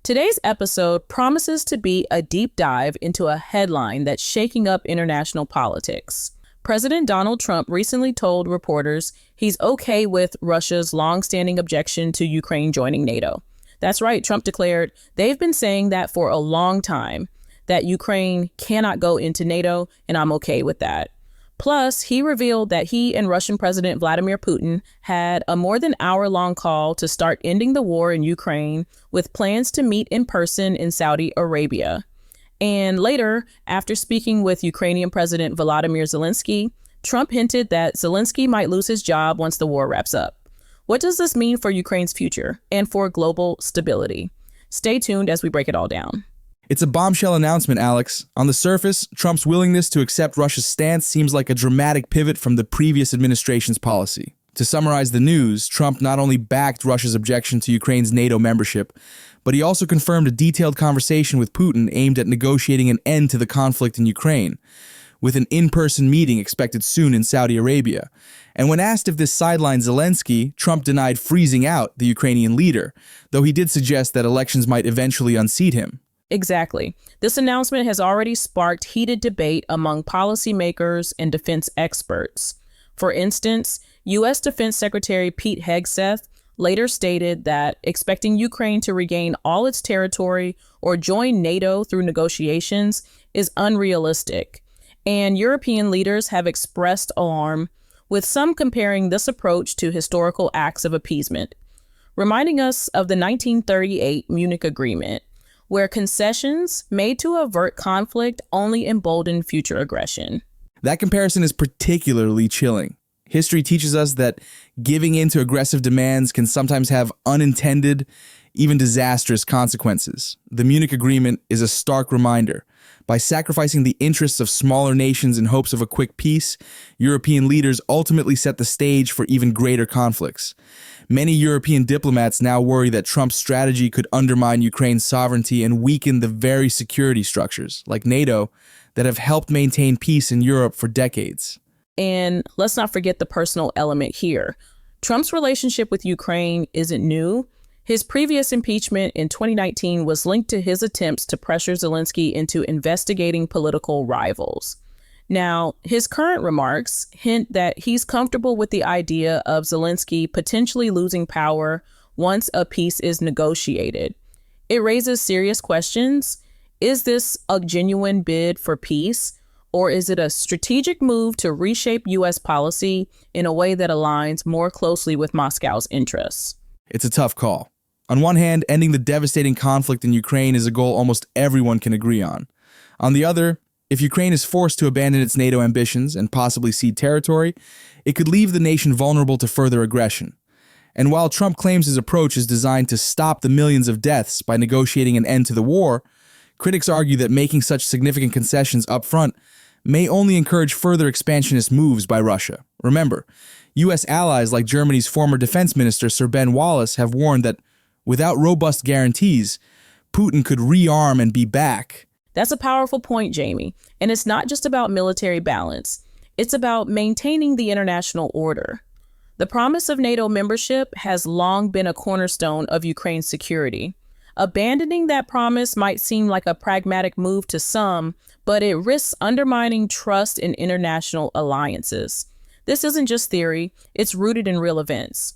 Today's episode promises to be a deep dive into a headline that's shaking up international politics. President Donald Trump recently told reporters he's okay with Russia's long-standing objection to Ukraine joining NATO. That's right, Trump declared they've been saying that for a long time, that Ukraine cannot go into NATO, and I'm okay with that. Plus, he revealed that he and Russian President Vladimir Putin had a more than hour-long call to start ending the war in Ukraine with plans to meet in person in Saudi Arabia. And later, after speaking with Ukrainian President Vladimir Zelenskyy, Trump hinted that Zelenskyy might lose his job once the war wraps up. What does this mean for Ukraine's future and for global stability? Stay tuned as we break it all down. It's a bombshell announcement, Alex. On the surface, Trump's willingness to accept Russia's stance seems like a dramatic pivot from the previous administration's policy. To summarize the news, Trump not only backed Russia's objection to Ukraine's NATO membership, but he also confirmed a detailed conversation with Putin aimed at negotiating an end to the conflict in Ukraine, with an in-person meeting expected soon in Saudi Arabia. And when asked if this sidelines Zelenskyy, Trump denied freezing out the Ukrainian leader, though he did suggest that elections might eventually unseat him. Exactly. This announcement has already sparked heated debate among policymakers and defense experts. For instance, U.S. Defense Secretary Pete Hegseth later stated that expecting Ukraine to regain all its territory or join NATO through negotiations is unrealistic. And European leaders have expressed alarm, with some comparing this approach to historical acts of appeasement, reminding us of the 1938 Munich Agreement, where concessions made to avert conflict only embolden future aggression. That comparison is particularly chilling. History teaches us that giving in to aggressive demands can sometimes have unintended, even disastrous consequences. The Munich Agreement is a stark reminder. By sacrificing the interests of smaller nations in hopes of a quick peace, European leaders ultimately set the stage for even greater conflicts. Many European diplomats now worry that Trump's strategy could undermine Ukraine's sovereignty and weaken the very security structures, like NATO, that have helped maintain peace in Europe for decades. And let's not forget the personal element here. Trump's relationship with Ukraine isn't new. His previous impeachment in 2019 was linked to his attempts to pressure Zelenskyy into investigating political rivals. Now, his current remarks hint that he's comfortable with the idea of Zelenskyy potentially losing power once a peace is negotiated. It raises serious questions. Is this a genuine bid for peace, or is it a strategic move to reshape U.S. policy in a way that aligns more closely with Moscow's interests? It's a tough call. On one hand, ending the devastating conflict in Ukraine is a goal almost everyone can agree on. On the other, if Ukraine is forced to abandon its NATO ambitions and possibly cede territory, it could leave the nation vulnerable to further aggression. And while Trump claims his approach is designed to stop the millions of deaths by negotiating an end to the war, critics argue that making such significant concessions up front may only encourage further expansionist moves by Russia. Remember, U.S. allies like Germany's former defense minister Sir Ben Wallace have warned that without robust guarantees, Putin could rearm and be back. That's a powerful point, Jamie. And it's not just about military balance. It's about maintaining the international order. The promise of NATO membership has long been a cornerstone of Ukraine's security. Abandoning that promise might seem like a pragmatic move to some, but it risks undermining trust in international alliances. This isn't just theory, it's rooted in real events.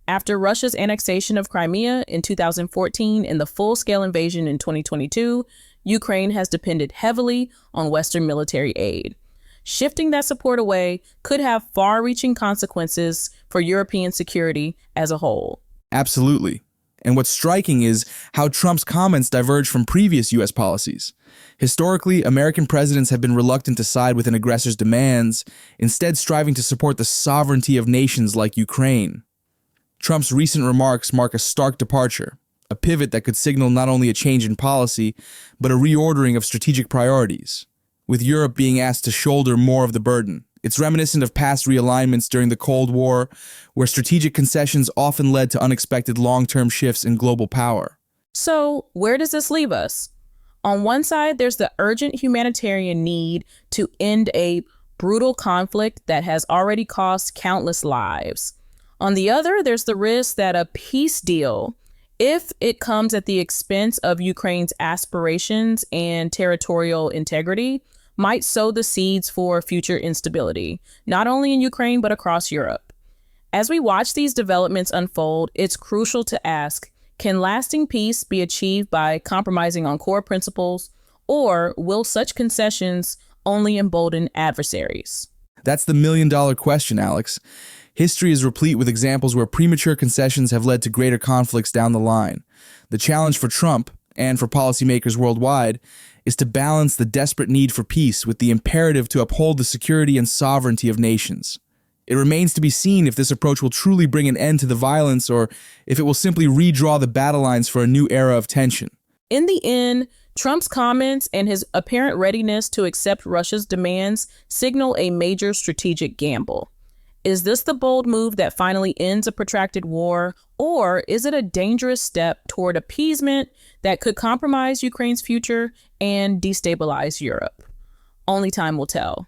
After Russia's annexation of Crimea in 2014 and the full-scale invasion in 2022, Ukraine has depended heavily on Western military aid. Shifting that support away could have far-reaching consequences for European security as a whole. Absolutely. And what's striking is how Trump's comments diverge from previous U.S. policies. Historically, American presidents have been reluctant to side with an aggressor's demands, instead striving to support the sovereignty of nations like Ukraine. Trump's recent remarks mark a stark departure, a pivot that could signal not only a change in policy, but a reordering of strategic priorities, with Europe being asked to shoulder more of the burden. It's reminiscent of past realignments during the Cold War, where strategic concessions often led to unexpected long-term shifts in global power. So, where does this leave us? On one side, there's the urgent humanitarian need to end a brutal conflict that has already cost countless lives. On the other, there's the risk that a peace deal If it comes at the expense of Ukraine's aspirations and territorial integrity, might sow the seeds for future instability, not only in Ukraine, but across Europe. As we watch these developments unfold, it's crucial to ask, can lasting peace be achieved by compromising on core principles, or will such concessions only embolden adversaries? That's the million-dollar question, Alex. History is replete with examples where premature concessions have led to greater conflicts down the line. The challenge for Trump, and for policymakers worldwide, is to balance the desperate need for peace with the imperative to uphold the security and sovereignty of nations. It remains to be seen if this approach will truly bring an end to the violence or if it will simply redraw the battle lines for a new era of tension. In the end, Trump's comments and his apparent readiness to accept Russia's demands signal a major strategic gamble. Is this the bold move that finally ends a protracted war, or is it a dangerous step toward appeasement that could compromise Ukraine's future and destabilize Europe? Only time will tell.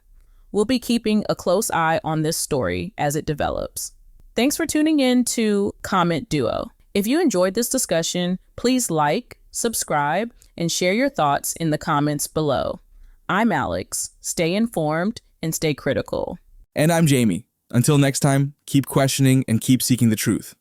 We'll be keeping a close eye on this story as it develops. Thanks for tuning in to Comment Duo. If you enjoyed this discussion, please like, subscribe, and share your thoughts in the comments below. I'm Alex. Stay informed and stay critical. And I'm Jamie. Until next time, keep questioning and keep seeking the truth.